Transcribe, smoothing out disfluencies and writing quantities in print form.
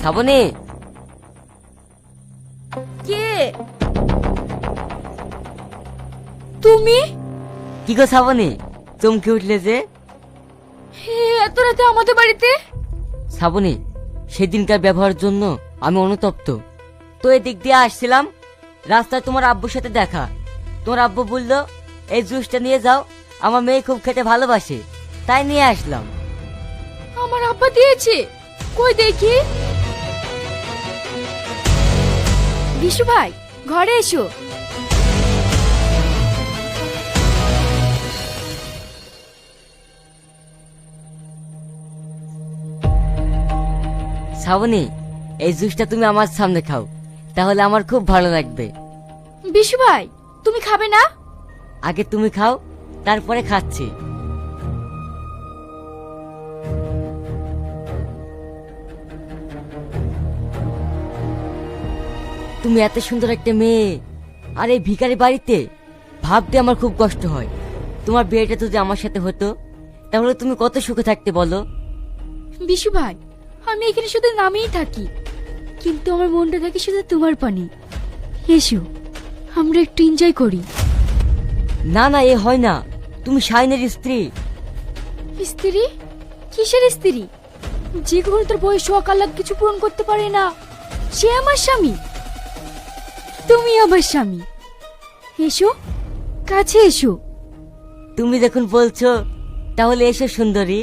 শ্রাবণী, কে তুমি? কি গো শ্রাবণী, চমকে উঠলে যে? এত রাতে আমাদের বাড়িতে? শ্রাবণী, সেদিনকার ব্যবহারের জন্য আমি অনুতপ্ত। তো এদিক দিয়ে আসছিলাম, রাস্তায় তোমার আব্বুর সাথে দেখা। তোমার আব্বু বলল এই জুসটা নিয়ে যাও, আমার মেয়ে খুব খেতে ভালোবাসে, তাই নিয়ে আসলাম। আমার আব্বা দিয়েছে? কই দেখি। বিশু ভাই, ঘরে এসো। শ্রাবণী, এই জুসটা তুমি আমার সামনে খাও, তাহলে আমার খুব ভালো লাগবে। বিশু ভাই, তুমি খাবে না? আগে তুমি খাও, তারপরে খাচ্ছি। তুমি এত সুন্দর একটা মেয়ে, আর এই ভিখারি বাড়িতে, ভাবতে আমার খুব কষ্ট হয়। তোমার বিয়েটা যদি আমার সাথে হতো, তাহলে তুমি কত সুখে থাকতে বলো। বিশু ভাই, আমি এখানে শুধু নামেই থাকি, কিন্তু আমার মনটা থাকে শুধু তোমার পানি। এসো, আমরা একটু এনজয় করি। না না, এ হয় না, তুমি শাইনের স্ত্রী। স্ত্রী? কিসের স্ত্রী? যে কখনো তোর বয়স অকালাক কিছু পূরণ করতে পারে না, সে আমার স্বামী। তুমি আমার স্বামী। এসো, কাছে এসো। তুমি যখন বলছো, তাহলে এসো সুন্দরী।